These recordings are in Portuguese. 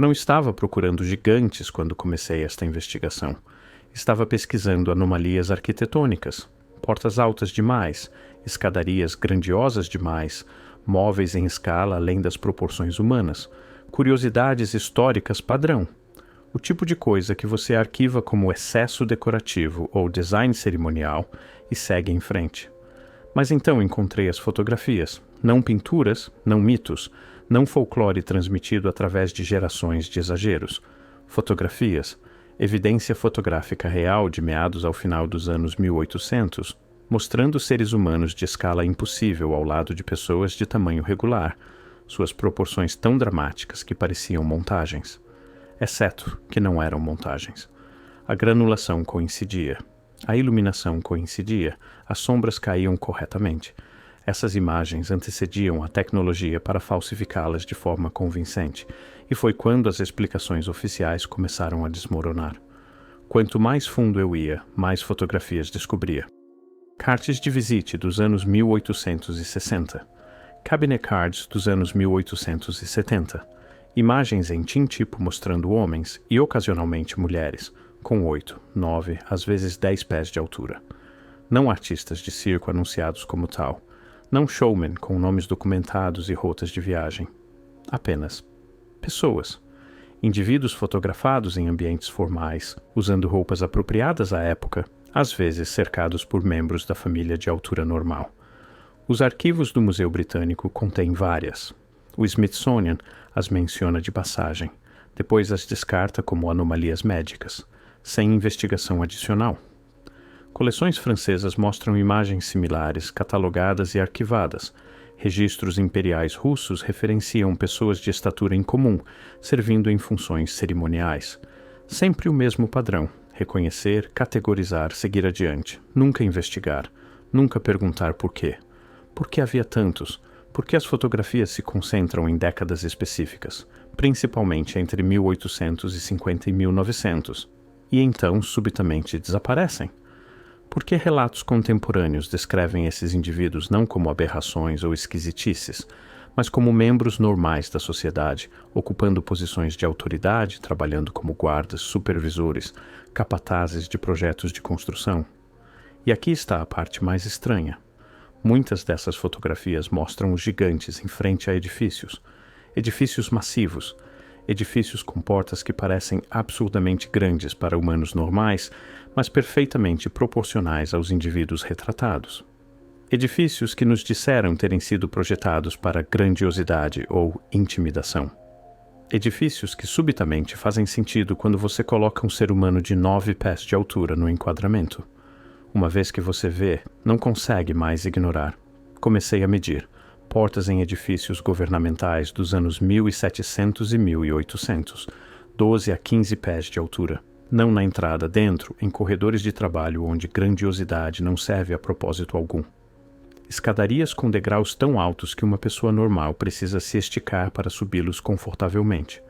não estava procurando gigantes quando comecei esta investigação. Estava pesquisando anomalias arquitetônicas, portas altas demais, escadarias grandiosas demais, móveis em escala além das proporções humanas, curiosidades históricas padrão. O tipo de coisa que você arquiva como excesso decorativo ou design cerimonial e segue em frente. Mas então encontrei as fotografias, não pinturas, não mitos, não folclore transmitido através de gerações de exageros. Fotografias, evidência fotográfica real de meados ao final dos anos 1800, mostrando seres humanos de escala impossível ao lado de pessoas de tamanho regular, suas proporções tão dramáticas que pareciam montagens. Exceto que não eram montagens. A granulação coincidia. A iluminação coincidia, as sombras caíam corretamente. Essas imagens antecediam a tecnologia para falsificá-las de forma convincente, e foi quando as explicações oficiais começaram a desmoronar. Quanto mais fundo eu ia, mais fotografias descobria. Cartes de visite dos anos 1860. Cabinet cards dos anos 1870. Imagens em tintipo mostrando homens, e ocasionalmente mulheres, com 8, 9, às vezes 10 pés de altura. Não artistas de circo anunciados como tal. Não showmen com nomes documentados e rotas de viagem. Apenas pessoas. Indivíduos fotografados em ambientes formais, usando roupas apropriadas à época, às vezes cercados por membros da família de altura normal. Os arquivos do Museu Britânico contêm várias. O Smithsonian as menciona de passagem, depois as descarta como anomalias médicas, sem investigação adicional. Coleções francesas mostram imagens similares, catalogadas e arquivadas. Registros imperiais russos referenciam pessoas de estatura incomum, servindo em funções cerimoniais. Sempre o mesmo padrão: reconhecer, categorizar, seguir adiante, nunca investigar, nunca perguntar por quê. Por que havia tantos? Por que as fotografias se concentram em décadas específicas, principalmente entre 1850 e 1900, e então subitamente desaparecem? Por que relatos contemporâneos descrevem esses indivíduos não como aberrações ou esquisitices, mas como membros normais da sociedade, ocupando posições de autoridade, trabalhando como guardas, supervisores, capatazes de projetos de construção? E aqui está a parte mais estranha. Muitas dessas fotografias mostram os gigantes em frente a edifícios massivos, edifícios com portas que parecem absurdamente grandes para humanos normais, mas perfeitamente proporcionais aos indivíduos retratados. Edifícios que nos disseram terem sido projetados para grandiosidade ou intimidação. Edifícios que subitamente fazem sentido quando você coloca um ser humano de 9 pés de altura no enquadramento. Uma vez que você vê, não consegue mais ignorar. Comecei a medir. Portas em edifícios governamentais dos anos 1700 e 1800, 12 a 15 pés de altura. Não na entrada, dentro, em corredores de trabalho onde grandiosidade não serve a propósito algum. Escadarias com degraus tão altos que uma pessoa normal precisa se esticar para subi-los confortavelmente.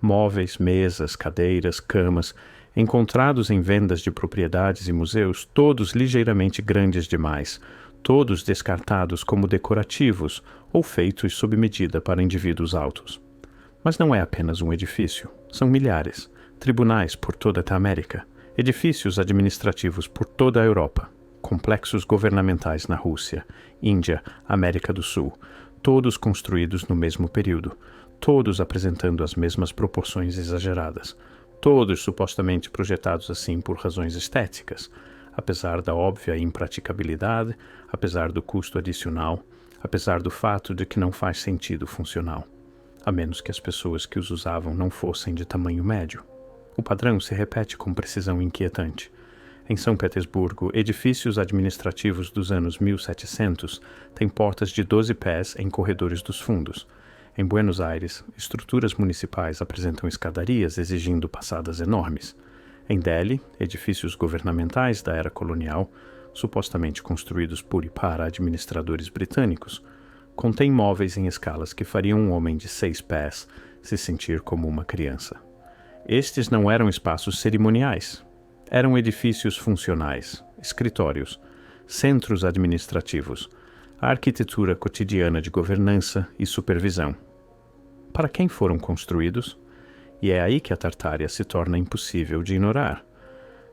Móveis, mesas, cadeiras, camas, encontrados em vendas de propriedades e museus, todos ligeiramente grandes demais, todos descartados como decorativos ou feitos sob medida para indivíduos altos. Mas não é apenas um edifício, são milhares, tribunais por toda a América, edifícios administrativos por toda a Europa, complexos governamentais na Rússia, Índia, América do Sul, todos construídos no mesmo período, todos apresentando as mesmas proporções exageradas, todos supostamente projetados assim por razões estéticas, apesar da óbvia impraticabilidade, apesar do custo adicional, apesar do fato de que não faz sentido funcional, a menos que as pessoas que os usavam não fossem de tamanho médio. O padrão se repete com precisão inquietante. Em São Petersburgo, edifícios administrativos dos anos 1700 têm portas de 12 pés em corredores dos fundos. Em Buenos Aires, estruturas municipais apresentam escadarias exigindo passadas enormes. Em Delhi, edifícios governamentais da era colonial, supostamente construídos por e para administradores britânicos, contêm móveis em escalas que fariam um homem de 6 pés se sentir como uma criança. Estes não eram espaços cerimoniais. Eram edifícios funcionais, escritórios, centros administrativos, a arquitetura cotidiana de governança e supervisão. Para quem foram construídos? e é aí que a Tartária se torna impossível de ignorar.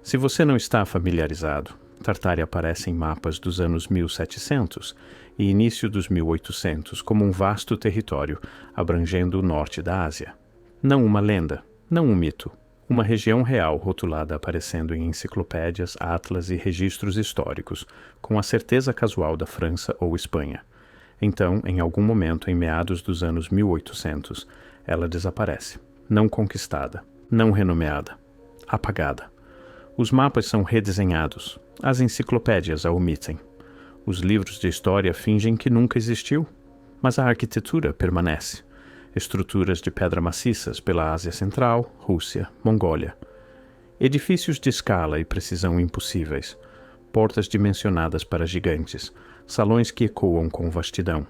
Se você não está familiarizado, Tartária aparece em mapas dos anos 1700 e início dos 1800 como um vasto território abrangendo o norte da Ásia. Não uma lenda, não um mito, uma região real rotulada aparecendo em enciclopédias, atlas e registros históricos, com a certeza casual da França ou Espanha. Então, em algum momento em meados dos anos 1800, ela desaparece, não conquistada, não renomeada, apagada. Os mapas são redesenhados, as enciclopédias a omitem. Os livros de história fingem que nunca existiu, mas a arquitetura permanece. Estruturas de pedra maciças pela Ásia Central, Rússia, Mongólia. Edifícios de escala e precisão impossíveis. Portas dimensionadas para gigantes. Salões que ecoam com vastidão.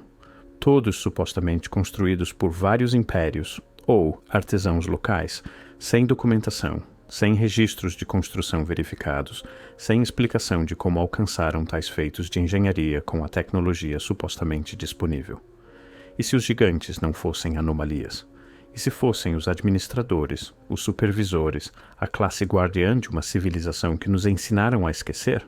Todos supostamente construídos por vários impérios ou artesãos locais, sem documentação, sem registros de construção verificados, sem explicação de como alcançaram tais feitos de engenharia com a tecnologia supostamente disponível. E se os gigantes não fossem anomalias? E se fossem os administradores, os supervisores, a classe guardiã de uma civilização que nos ensinaram a esquecer?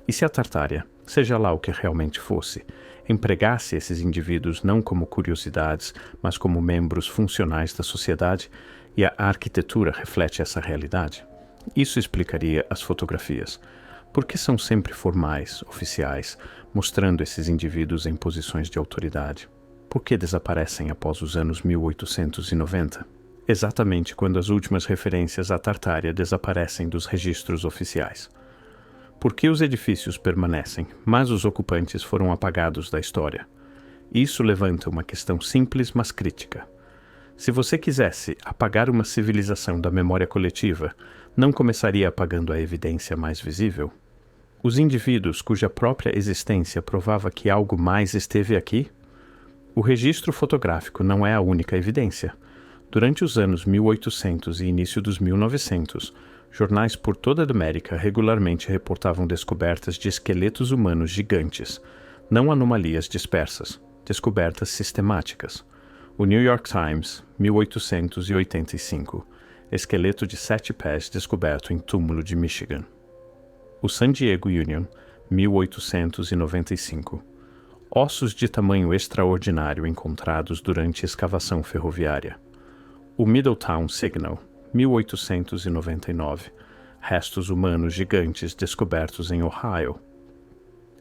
E se a Tartária, seja lá o que realmente fosse, empregasse esses indivíduos não como curiosidades, mas como membros funcionais da sociedade, e a arquitetura reflete essa realidade? Isso explicaria as fotografias. Por que são sempre formais, oficiais, mostrando esses indivíduos em posições de autoridade? Por que desaparecem após os anos 1890? Exatamente quando as últimas referências à Tartária desaparecem dos registros oficiais. Por que os edifícios permanecem, mas os ocupantes foram apagados da história? Isso levanta uma questão simples, mas crítica. Se você quisesse apagar uma civilização da memória coletiva, não começaria apagando a evidência mais visível? Os indivíduos cuja própria existência provava que algo mais esteve aqui? O registro fotográfico não é a única evidência. Durante os anos 1800 e início dos 1900, jornais por toda a América regularmente reportavam descobertas de esqueletos humanos gigantes, não anomalias dispersas, descobertas sistemáticas. O New York Times, 1885, esqueleto de 7 pés descoberto em túmulo de Michigan. O San Diego Union, 1895. Ossos de tamanho extraordinário encontrados durante escavação ferroviária. O Middletown Signal, 1899. Restos humanos gigantes descobertos em Ohio.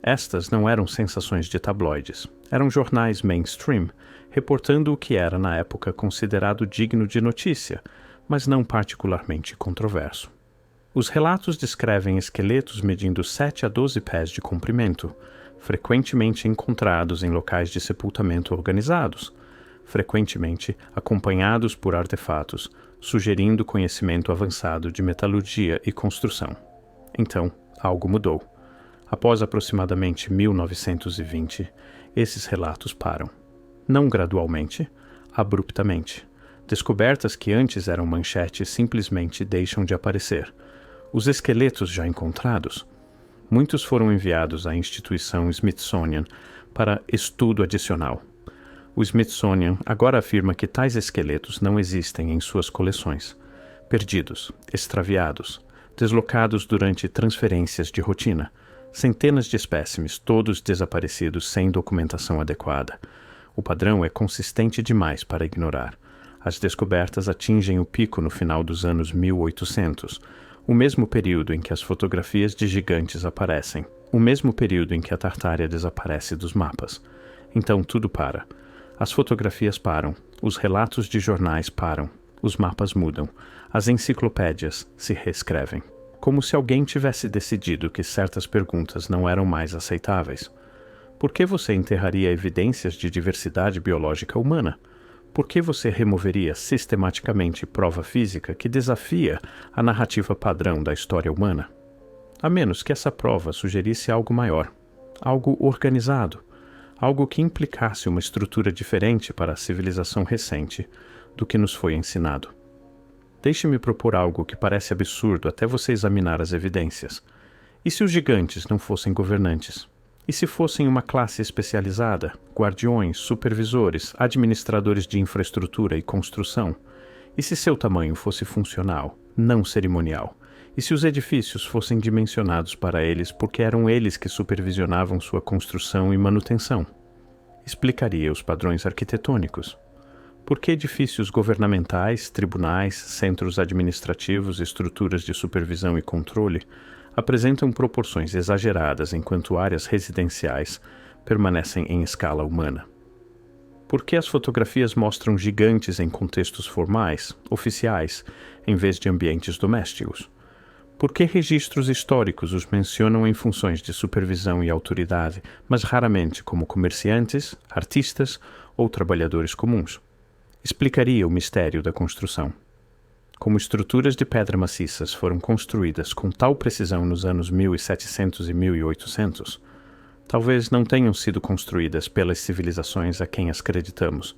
Estas não eram sensações de tabloides. Eram jornais mainstream, reportando o que era na época considerado digno de notícia, mas não particularmente controverso. Os relatos descrevem esqueletos medindo 7 a 12 pés de comprimento, frequentemente encontrados em locais de sepultamento organizados, frequentemente acompanhados por artefatos, sugerindo conhecimento avançado de metalurgia e construção. Então, algo mudou. Após aproximadamente 1920, esses relatos param. Não gradualmente, abruptamente. Descobertas que antes eram manchetes simplesmente deixam de aparecer. Os esqueletos já encontrados, muitos foram enviados à instituição Smithsonian para estudo adicional. O Smithsonian agora afirma que tais esqueletos não existem em suas coleções. Perdidos, extraviados, deslocados durante transferências de rotina. Centenas de espécimes, todos desaparecidos sem documentação adequada. O padrão é consistente demais para ignorar. As descobertas atingem o pico no final dos anos 1800, o mesmo período em que as fotografias de gigantes aparecem, o mesmo período em que a Tartária desaparece dos mapas. Então tudo para. As fotografias param, os relatos de jornais param, os mapas mudam, as enciclopédias se reescrevem. Como se alguém tivesse decidido que certas perguntas não eram mais aceitáveis. Por que você enterraria evidências de diversidade biológica humana? Por que você removeria sistematicamente prova física que desafia a narrativa padrão da história humana? A menos que essa prova sugerisse algo maior, algo organizado, algo que implicasse uma estrutura diferente para a civilização recente do que nos foi ensinado. Deixe-me propor algo que parece absurdo até você examinar as evidências. E se os gigantes não fossem governantes? E se fossem uma classe especializada, guardiões, supervisores, administradores de infraestrutura e construção? E se seu tamanho fosse funcional, não cerimonial? E se os edifícios fossem dimensionados para eles porque eram eles que supervisionavam sua construção e manutenção? Explicaria os padrões arquitetônicos. Por que edifícios governamentais, tribunais, centros administrativos, estruturas de supervisão e controle apresentam proporções exageradas enquanto áreas residenciais permanecem em escala humana? Por que as fotografias mostram gigantes em contextos formais, oficiais, em vez de ambientes domésticos? Por que registros históricos os mencionam em funções de supervisão e autoridade, mas raramente como comerciantes, artistas ou trabalhadores comuns? Explicaria o mistério da construção. Como estruturas de pedra maciças foram construídas com tal precisão nos anos 1700 e 1800, talvez não tenham sido construídas pelas civilizações a quem as creditamos.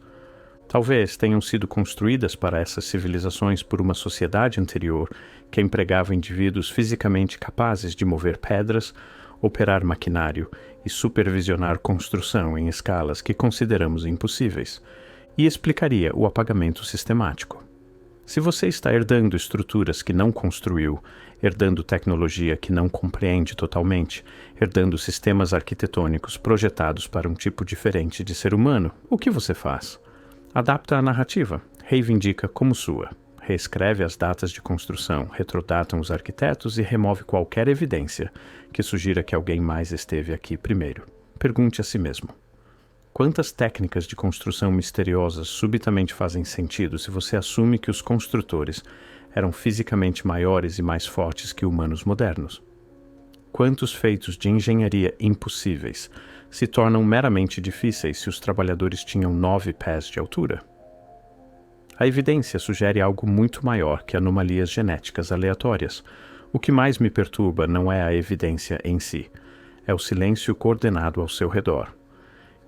Talvez tenham sido construídas para essas civilizações por uma sociedade anterior que empregava indivíduos fisicamente capazes de mover pedras, operar maquinário e supervisionar construção em escalas que consideramos impossíveis, e explicaria o apagamento sistemático. Se você está herdando estruturas que não construiu, herdando tecnologia que não compreende totalmente, herdando sistemas arquitetônicos projetados para um tipo diferente de ser humano, o que você faz? Adapta a narrativa, reivindica como sua, reescreve as datas de construção, retrodata os arquitetos e remove qualquer evidência que sugira que alguém mais esteve aqui primeiro. Pergunte a si mesmo: quantas técnicas de construção misteriosas subitamente fazem sentido se você assume que os construtores eram fisicamente maiores e mais fortes que humanos modernos? Quantos feitos de engenharia impossíveis se tornam meramente difíceis se os trabalhadores tinham 9 pés de altura? A evidência sugere algo muito maior que anomalias genéticas aleatórias. O que mais me perturba não é a evidência em si, é o silêncio coordenado ao seu redor.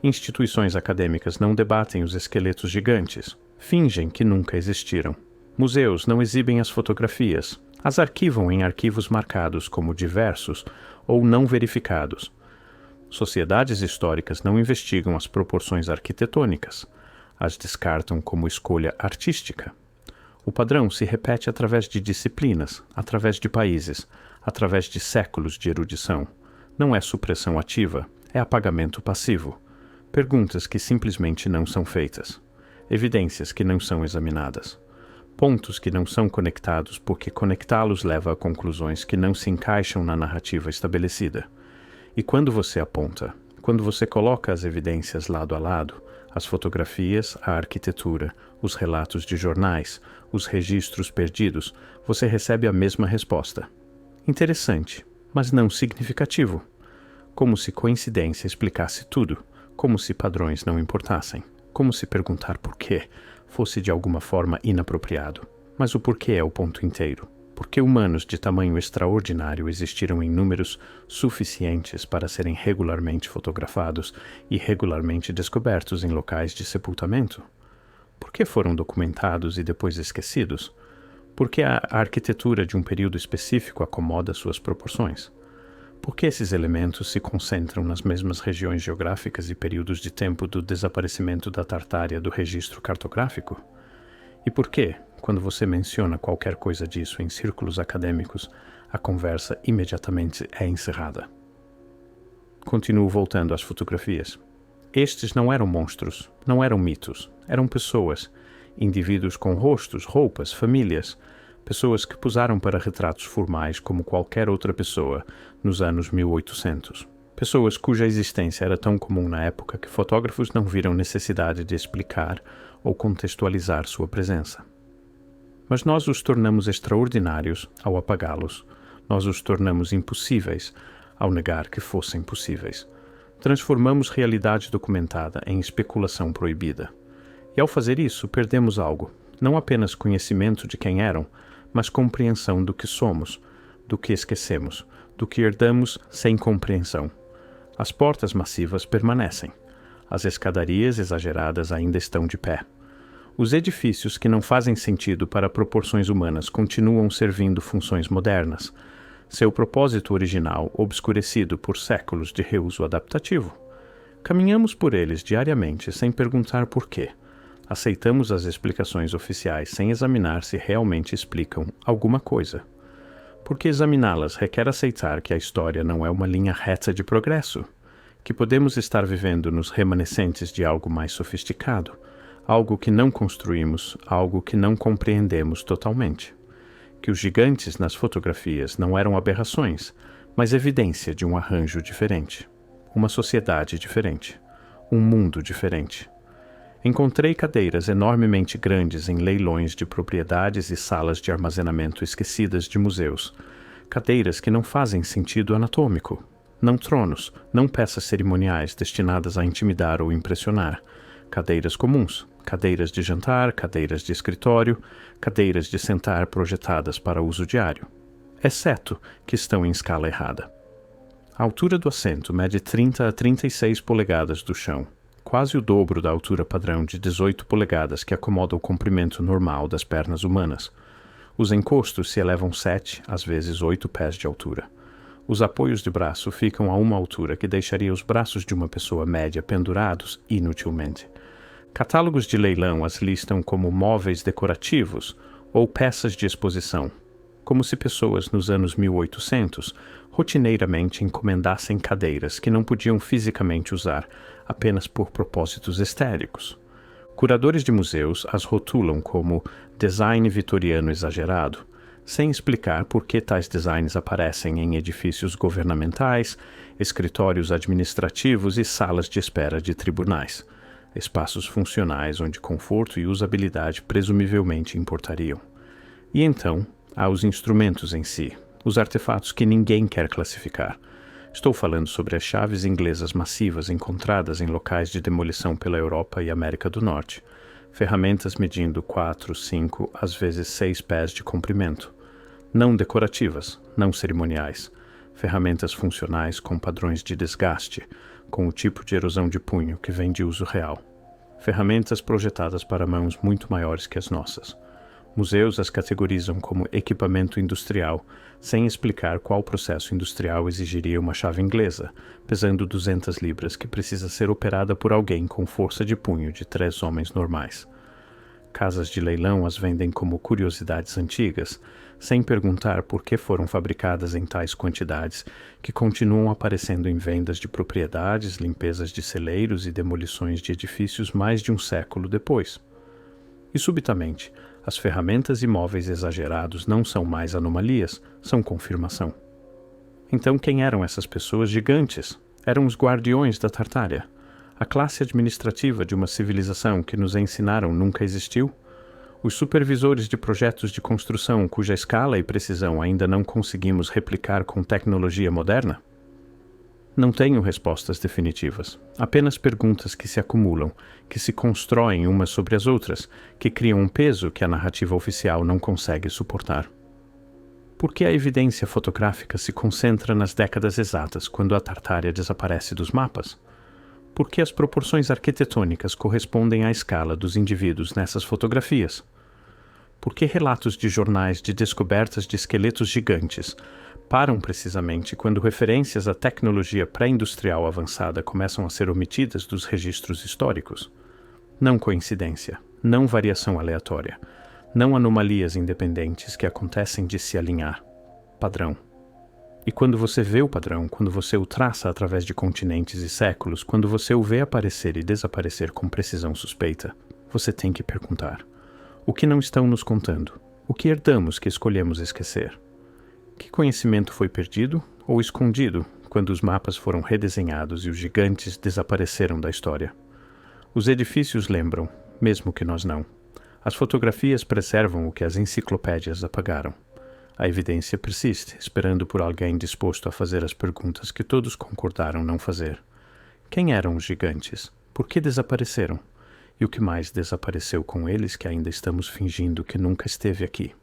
Instituições acadêmicas não debatem os esqueletos gigantes, fingem que nunca existiram. Museus não exibem as fotografias, as arquivam em arquivos marcados como diversos ou não verificados. Sociedades históricas não investigam as proporções arquitetônicas, as descartam como escolha artística. O padrão se repete através de disciplinas, através de países, através de séculos de erudição. Não é supressão ativa, é apagamento passivo. Perguntas que simplesmente não são feitas. Evidências que não são examinadas. Pontos que não são conectados porque conectá-los leva a conclusões que não se encaixam na narrativa estabelecida. E quando você aponta, quando você coloca as evidências lado a lado, as fotografias, a arquitetura, os relatos de jornais, os registros perdidos, você recebe a mesma resposta. Interessante, mas não significativo. Como se coincidência explicasse tudo, como se padrões não importassem, como se perguntar por quê fosse de alguma forma inapropriado. Mas o porquê é o ponto inteiro. Porque humanos de tamanho extraordinário existiram em números suficientes para serem regularmente fotografados e regularmente descobertos em locais de sepultamento? Por que foram documentados e depois esquecidos? Por que a arquitetura de um período específico acomoda suas proporções? Por que esses elementos se concentram nas mesmas regiões geográficas e períodos de tempo do desaparecimento da Tartária do registro cartográfico? E por que, quando você menciona qualquer coisa disso em círculos acadêmicos, a conversa imediatamente é encerrada? Continuo voltando às fotografias. Estes não eram monstros, não eram mitos, eram pessoas, indivíduos com rostos, roupas, famílias, pessoas que posaram para retratos formais como qualquer outra pessoa nos anos 1800. Pessoas cuja existência era tão comum na época que fotógrafos não viram necessidade de explicar ou contextualizar sua presença. Mas nós os tornamos extraordinários ao apagá-los. Nós os tornamos impossíveis ao negar que fossem possíveis. Transformamos realidade documentada em especulação proibida. E ao fazer isso, perdemos algo, não apenas conhecimento de quem eram, mas compreensão do que somos, do que esquecemos, do que herdamos sem compreensão. As portas massivas permanecem. As escadarias exageradas ainda estão de pé. Os edifícios que não fazem sentido para proporções humanas continuam servindo funções modernas, seu propósito original obscurecido por séculos de reuso adaptativo. Caminhamos por eles diariamente sem perguntar por quê. Aceitamos as explicações oficiais sem examinar se realmente explicam alguma coisa. Porque examiná-las requer aceitar que a história não é uma linha reta de progresso, que podemos estar vivendo nos remanescentes de algo mais sofisticado, algo que não construímos, algo que não compreendemos totalmente. Que os gigantes nas fotografias não eram aberrações, mas evidência de um arranjo diferente, uma sociedade diferente, um mundo diferente. Encontrei cadeiras enormemente grandes em leilões de propriedades e salas de armazenamento esquecidas de museus, cadeiras que não fazem sentido anatômico, não tronos, não peças cerimoniais destinadas a intimidar ou impressionar, cadeiras comuns, cadeiras de jantar, cadeiras de escritório, cadeiras de sentar projetadas para uso diário, exceto que estão em escala errada. A altura do assento mede 30 a 36 polegadas do chão, quase o dobro da altura padrão de 18 polegadas que acomoda o comprimento normal das pernas humanas. Os encostos se elevam 7, às vezes 8 pés de altura. Os apoios de braço ficam a uma altura que deixaria os braços de uma pessoa média pendurados inutilmente. Catálogos de leilão as listam como móveis decorativos ou peças de exposição, como se pessoas nos anos 1800 rotineiramente encomendassem cadeiras que não podiam fisicamente usar apenas por propósitos estéticos. Curadores de museus as rotulam como design vitoriano exagerado, sem explicar por que tais designs aparecem em edifícios governamentais, escritórios administrativos e salas de espera de tribunais, espaços funcionais onde conforto e usabilidade presumivelmente importariam. E então, há os instrumentos em si, os artefatos que ninguém quer classificar. Estou falando sobre as chaves inglesas massivas encontradas em locais de demolição pela Europa e América do Norte, ferramentas medindo 4, 5, às vezes 6 pés de comprimento, não decorativas, não cerimoniais, ferramentas funcionais com padrões de desgaste, com o tipo de erosão de punho que vem de uso real, ferramentas projetadas para mãos muito maiores que as nossas. Museus as categorizam como equipamento industrial, sem explicar qual processo industrial exigiria uma chave inglesa, pesando 200 libras, que precisa ser operada por alguém com força de punho de 3 homens normais. Casas de leilão as vendem como curiosidades antigas, sem perguntar por que foram fabricadas em tais quantidades, que continuam aparecendo em vendas de propriedades, limpezas de celeiros e demolições de edifícios mais de um século depois. E subitamente, as ferramentas e móveis exagerados não são mais anomalias, são confirmação. Então quem eram essas pessoas gigantes? Eram os guardiões da Tartária, a classe administrativa de uma civilização que nos ensinaram nunca existiu? Os supervisores de projetos de construção cuja escala e precisão ainda não conseguimos replicar com tecnologia moderna? Não tenho respostas definitivas, apenas perguntas que se acumulam, que se constroem umas sobre as outras, que criam um peso que a narrativa oficial não consegue suportar. Por que a evidência fotográfica se concentra nas décadas exatas quando a Tartária desaparece dos mapas? Por que as proporções arquitetônicas correspondem à escala dos indivíduos nessas fotografias? Por que relatos de jornais de descobertas de esqueletos gigantes param precisamente quando referências à tecnologia pré-industrial avançada começam a ser omitidas dos registros históricos? Não coincidência, não variação aleatória, não anomalias independentes que acontecem de se alinhar. Padrão. E quando você vê o padrão, quando você o traça através de continentes e séculos, quando você o vê aparecer e desaparecer com precisão suspeita, você tem que perguntar: o que não estão nos contando? O que herdamos que escolhemos esquecer? Que conhecimento foi perdido ou escondido quando os mapas foram redesenhados e os gigantes desapareceram da história? Os edifícios lembram, mesmo que nós não. As fotografias preservam o que as enciclopédias apagaram. A evidência persiste, esperando por alguém disposto a fazer as perguntas que todos concordaram não fazer. Quem eram os gigantes? Por que desapareceram? E o que mais desapareceu com eles que ainda estamos fingindo que nunca esteve aqui?